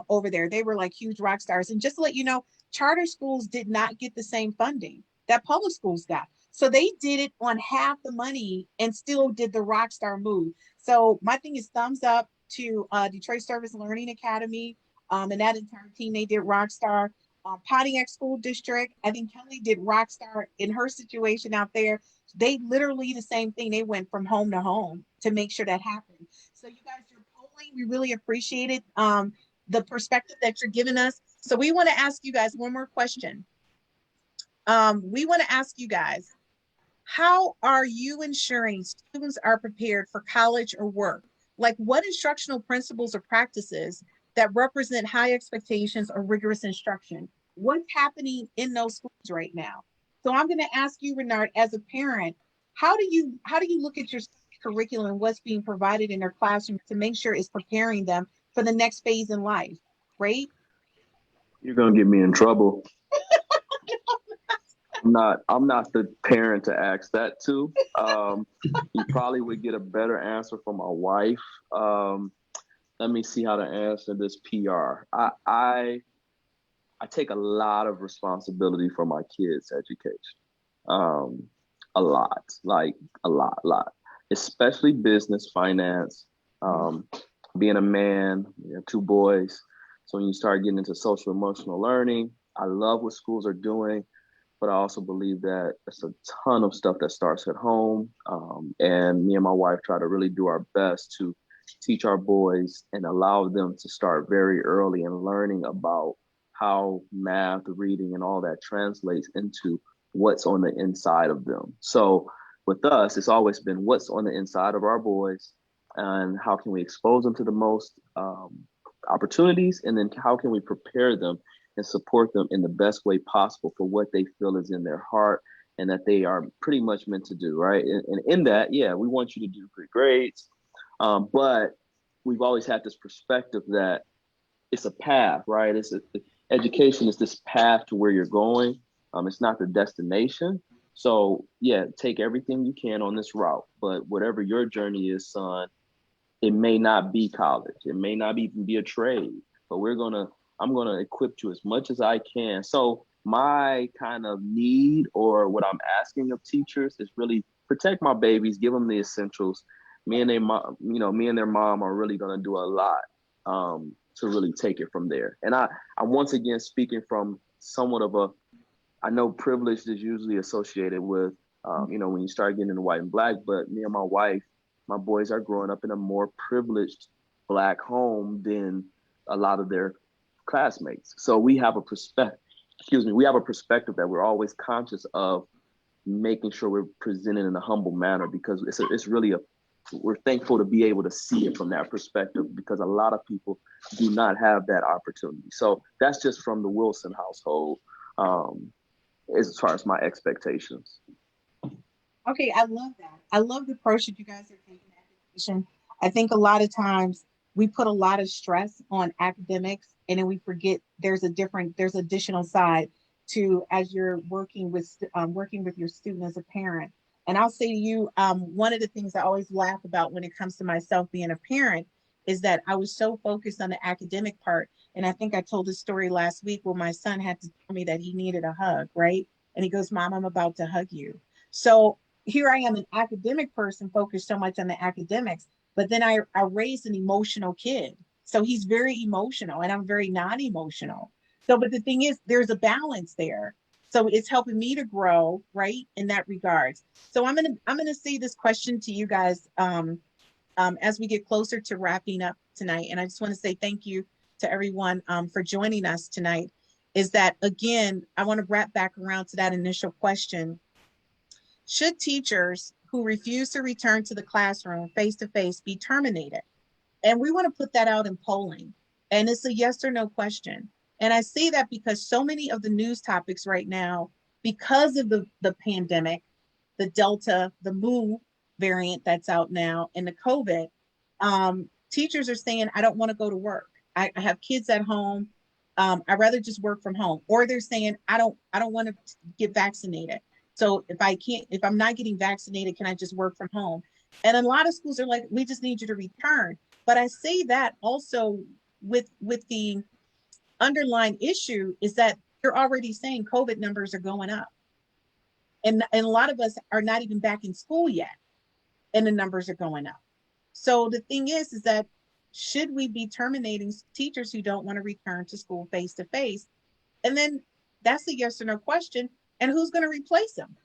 over there. They were like huge rock stars. And just to let you know, charter schools did not get the same funding that public schools got. So they did it on half the money and still did the rock star move. So my thing is thumbs up to Detroit Service Learning Academy and that entire team. They did rock star. Pontiac School District, I think Kelly did rock star in her situation out there. They literally the same thing. They went from home to home to make sure that happened. So you guys, your polling, we really appreciate it. The perspective that you're giving us. So we want to ask you guys one more question. We want to ask you guys, how are you ensuring students are prepared for college or work? Like, what instructional principles or practices that represent high expectations or rigorous instruction? What's happening in those schools right now? So I'm going to ask you, Renar, as a parent, how do you look at your curriculum and what's being provided in their classroom to make sure it's preparing them for the next phase in life, right? You're gonna get me in trouble. I'm not the parent to ask that to. You probably would get a better answer from my wife. Let me see how to answer this PR. I take a lot of responsibility for my kids' education. A lot, like a lot, especially business, finance, being a man, you know, 2 boys. So when you start getting into social emotional learning, I love what schools are doing, but I also believe that it's a ton of stuff that starts at home. And me and my wife try to really do our best to teach our boys and allow them to start very early in learning about how math, reading, and all that translates into what's on the inside of them. So with us, it's always been what's on the inside of our boys and how can we expose them to the most opportunities, and then how can we prepare them and support them in the best way possible for what they feel is in their heart and that they are pretty much meant to do, right? And in that, yeah, we want you to do good grades, but we've always had this perspective that it's a path, right? Education is this path to where you're going. It's not the destination. So yeah, take everything you can on this route, but whatever your journey is, son, it may not be college. It may not even be a trade, but I'm gonna equip you as much as I can. So my kind of need, or what I'm asking of teachers, is really protect my babies, give them the essentials. Me and their mom are really gonna do a lot to really take it from there. And I'm once again speaking from somewhat of I know privilege is usually associated with, when you start getting into white and black, but me and my wife, my boys are growing up in a more privileged Black home than a lot of their classmates. So we have a perspective that we're always conscious of making sure we're presented in a humble manner, because it's really we're thankful to be able to see it from that perspective, because a lot of people do not have that opportunity. So that's just from the Wilson household, as far as my expectations. Okay, I love that. I love the approach that you guys are taking to education. I think a lot of times we put a lot of stress on academics, and then we forget there's additional side to, as you're working with your student as a parent. And I'll say to you, one of the things I always laugh about when it comes to myself being a parent is that I was so focused on the academic part. And I think I told this story last week where my son had to tell me that he needed a hug, right? And he goes, "Mom, I'm about to hug you." So here I am, an academic person focused so much on the academics, but then I raised an emotional kid. So he's very emotional and I'm very non-emotional. So, but the thing is, there's a balance there. So it's helping me to grow, right, in that regards. So I'm gonna say this question to you guys as we get closer to wrapping up tonight. And I just want to say thank you to everyone for joining us tonight. Is that, again, I want to wrap back around to that initial question. Should teachers who refuse to return to the classroom face-to-face be terminated? And we want to put that out in polling. And it's a yes or no question. And I say that because so many of the news topics right now, because of the pandemic, the Delta, the Mu variant that's out now, and the COVID, teachers are saying, I don't want to go to work. I have kids at home. I'd rather just work from home. Or they're saying, I don't want to get vaccinated. So if I'm not getting vaccinated, can I just work from home? And a lot of schools are like, we just need you to return. But I say that also with the underlying issue is that you're already saying COVID numbers are going up. And a lot of us are not even back in school yet, and the numbers are going up. So the thing is that should we be terminating teachers who don't want to return to school face to face? And then that's a yes or no question. And who's going to replace them?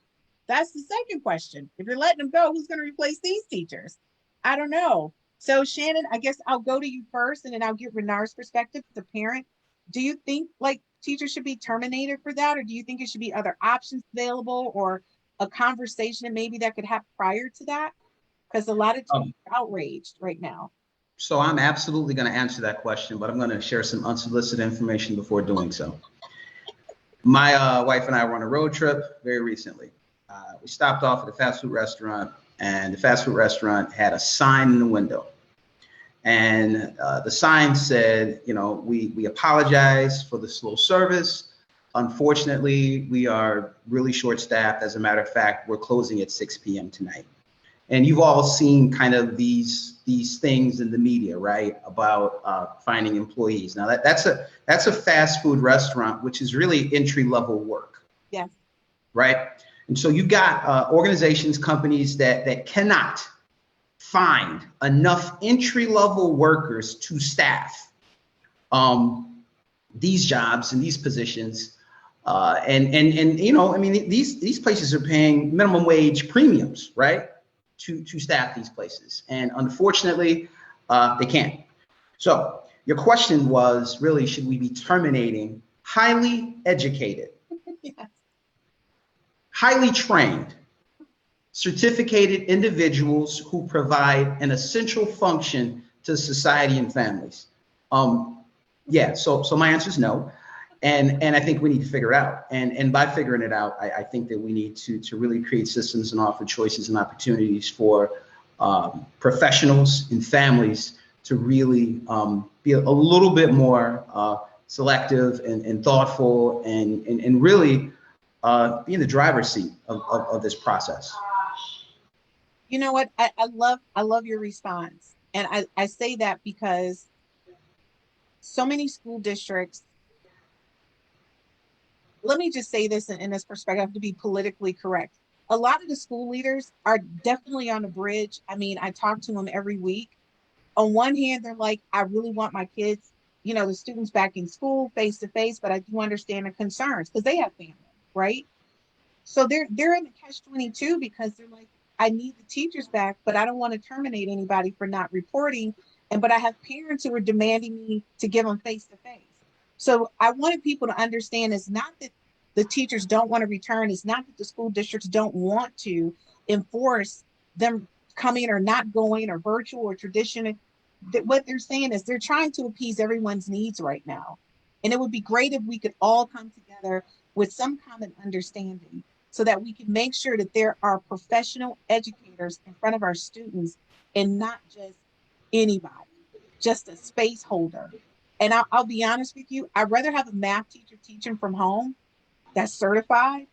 That's the second question. If you're letting them go, who's going to replace these teachers? I don't know. So Shannon, I guess I'll go to you first, and then I'll get Renar's perspective as a parent. Do you think like teachers should be terminated for that? Or do you think it should be other options available, or a conversation maybe that could happen prior to that? Because a lot of teachers are outraged right now. So I'm absolutely going to answer that question, but I'm going to share some unsolicited information before doing so. My wife and I were on a road trip very recently. We stopped off at a fast food restaurant, and the fast food restaurant had a sign in the window. And the sign said, you know, we apologize for the slow service. Unfortunately, we are really short-staffed. As a matter of fact, we're closing at 6 p.m. tonight. And you've all seen kind of these things in the media, right, about finding employees. Now that's a fast food restaurant, which is really entry-level work. Yeah. Right. And so you've got organizations, companies that cannot find enough entry-level workers to staff these jobs and these positions. And you know, I mean, these places are paying minimum wage premiums, right, to staff these places. And unfortunately, they can't. So your question was really, should we be terminating highly educated, Yes. highly trained, certificated individuals who provide an essential function to society and families? Yeah, so my answer is no. And I think we need to figure it out. And by figuring it out, I think that we need to really create systems and offer choices and opportunities for professionals and families to really be a little bit more selective and thoughtful and really be in the driver's seat of this process. You know what? I love your response. And I say that because so many school districts, let me just say this in this perspective, I have to be politically correct. A lot of the school leaders are definitely on the bridge. I mean, I talk to them every week. On one hand, they're like, I really want my kids, you know, the students back in school face to face, but I do understand the concerns because they have family, right? So they're in the catch-22 because they're like, I need the teachers back, but I don't want to terminate anybody for not reporting. But I have parents who are demanding me to give them face to face. So I wanted people to understand it's not that the teachers don't want to return. It's not that the school districts don't want to enforce them coming or not going or virtual or traditional. That what they're saying is they're trying to appease everyone's needs right now. And it would be great if we could all come together with some common understanding so that we can make sure that there are professional educators in front of our students and not just anybody, just a space holder. And I'll be honest with you, I'd rather have a math teacher teaching from home that's certified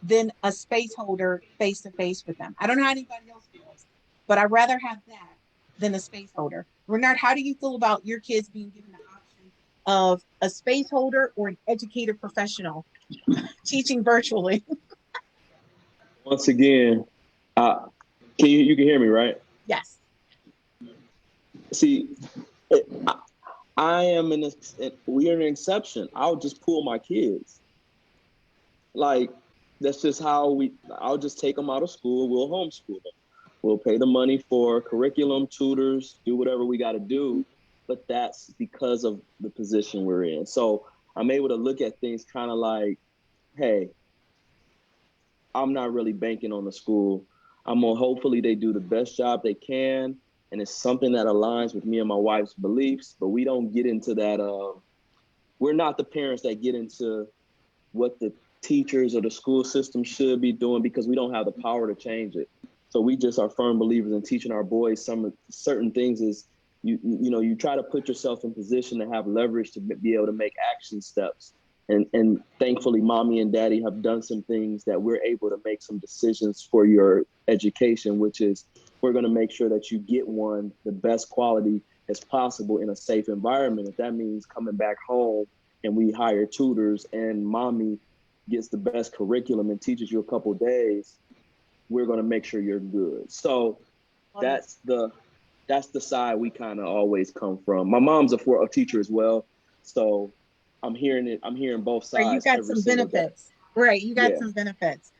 than a space holder face to face with them. I don't know how anybody else feels, but I'd rather have that than a space holder. Renard, how do you feel about your kids being given the option of a space holder or an educated professional teaching virtually? Once again, you can hear me, right? Yes. See, I am we are an exception. I'll just pull my kids. Like, that's just how I'll just take them out of school. We'll homeschool them. We'll pay the money for curriculum, tutors, do whatever we got to do. But that's because of the position we're in. So I'm able to look at things kind of like, hey, I'm not really banking on the school. Hopefully they do the best job they can. And it's something that aligns with me and my wife's beliefs, but we don't get into that. We're not the parents that get into what the teachers or the school system should be doing because we don't have the power to change it. So we just are firm believers in teaching our boys certain things is you try to put yourself in position to have leverage to be able to make action steps. And thankfully, mommy and daddy have done some things that we're able to make some decisions for your education, which is we're going to make sure that you get the best quality as possible in a safe environment. If that means coming back home and we hire tutors and mommy gets the best curriculum and teaches you a couple of days, we're going to make sure you're good. So that's the side we kind of always come from. My mom's a teacher as well. So I'm hearing both sides. Right, you got some benefits. Right, you got some benefits.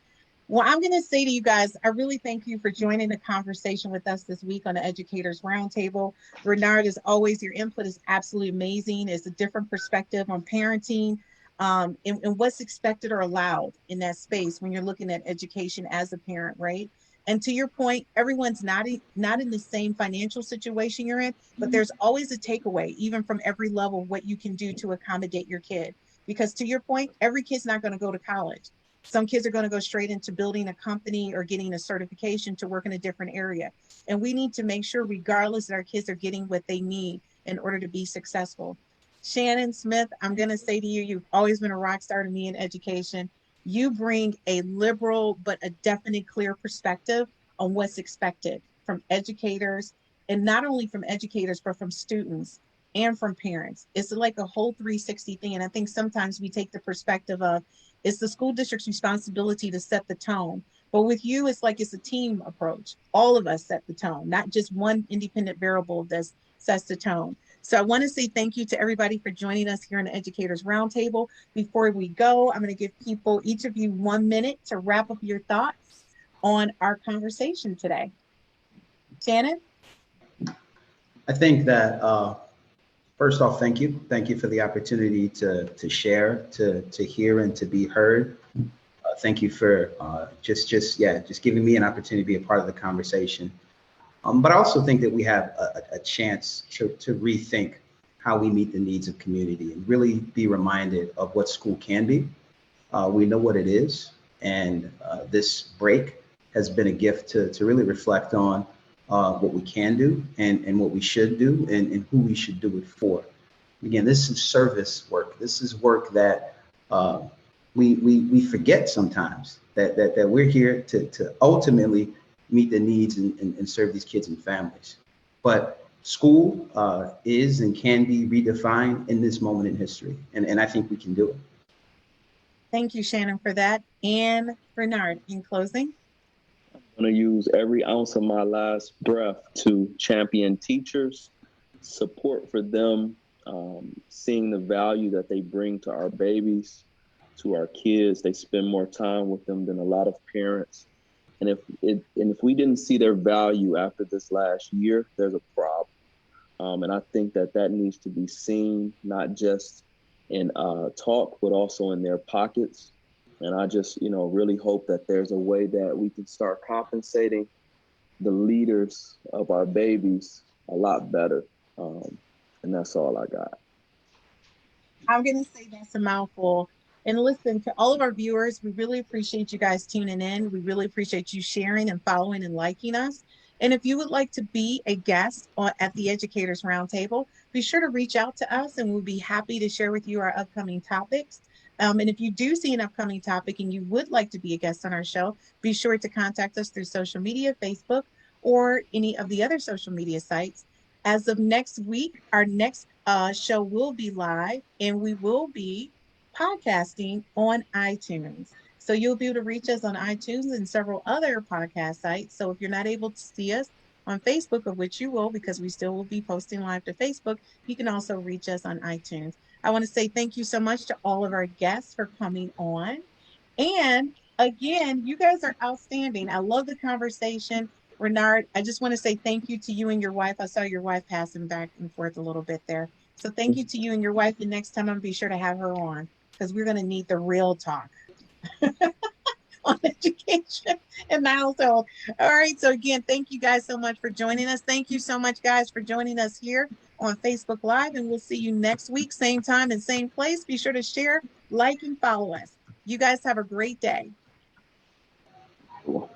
Well, I'm going to say to you guys, I really thank you for joining the conversation with us this week on the Educators Roundtable. Renard, as always, your input is absolutely amazing. It's a different perspective on parenting and what's expected or allowed in that space when you're looking at education as a parent, right? And to your point, everyone's not in the same financial situation you're in, but there's always a takeaway, even from every level, what you can do to accommodate your kid. Because to your point, every kid's not going to go to college. Some kids are going to go straight into building a company or getting a certification to work in a different area. And we need to make sure, regardless, that our kids are getting what they need in order to be successful. Shannon Smith, I'm going to say to you, you've always been a rock star to me in education. You bring a liberal, but a definite, clear perspective on what's expected from educators, and not only from educators, but from students and from parents. It's like a whole 360 thing. And I think sometimes we take the perspective of it's the school district's responsibility to set the tone. But with you, it's like it's a team approach. All of us set the tone, not just one independent variable that sets the tone. So I want to say thank you to everybody for joining us here in the Educators Roundtable. Before we go, I'm going to give people, each of you, 1 minute to wrap up your thoughts on our conversation today. Shannon? I think that first off, thank you. Thank you for the opportunity to share, to hear, and to be heard. Thank you for just giving me an opportunity to be a part of the conversation. But I also think that we have a chance to rethink how we meet the needs of community and really be reminded of what school can be. We know what it is, and this break has been a gift to really reflect on what we can do and what we should do and who we should do it for. Again, this is service work. This is work that we forget sometimes that we're here to ultimately meet the needs and serve these kids and families. But school is and can be redefined in this moment in history. And I think we can do it. Thank you, Shannon, for that. And Renar, in closing. I'm going to use every ounce of my last breath to champion teachers, support for them, seeing the value that they bring to our babies, to our kids. They spend more time with them than a lot of parents. And if we didn't see their value after this last year, there's a problem. And I think that needs to be seen, not just in talk, but also in their pockets. And I just, really hope that there's a way that we can start compensating the leaders of our babies a lot better. And that's all I got. I'm going to say that's a mouthful. And listen, to all of our viewers, we really appreciate you guys tuning in. We really appreciate you sharing and following and liking us. And if you would like to be a guest at the Educators Roundtable, be sure to reach out to us and we'll be happy to share with you our upcoming topics. And if you do see an upcoming topic and you would like to be a guest on our show, be sure to contact us through social media, Facebook, or any of the other social media sites. As of next week, our next show will be live and we will be podcasting on iTunes. So you'll be able to reach us on iTunes and several other podcast sites. So if you're not able to see us on Facebook, of which you will, because we still will be posting live to Facebook, you can also reach us on iTunes. I want to say thank you so much to all of our guests for coming on. And again, you guys are outstanding. I love the conversation. Renar, I just want to say thank you to you and your wife. I saw your wife passing back and forth a little bit there. So thank you to you and your wife. And next time I'm going to be sure to have her on because we're going to need the real talk on education and the household. All right. So again, thank you guys so much for joining us. Thank you so much, guys, for joining us here on Facebook Live. And we'll see you next week, same time and same place. Be sure to share, like, and follow us. You guys have a great day. Cool.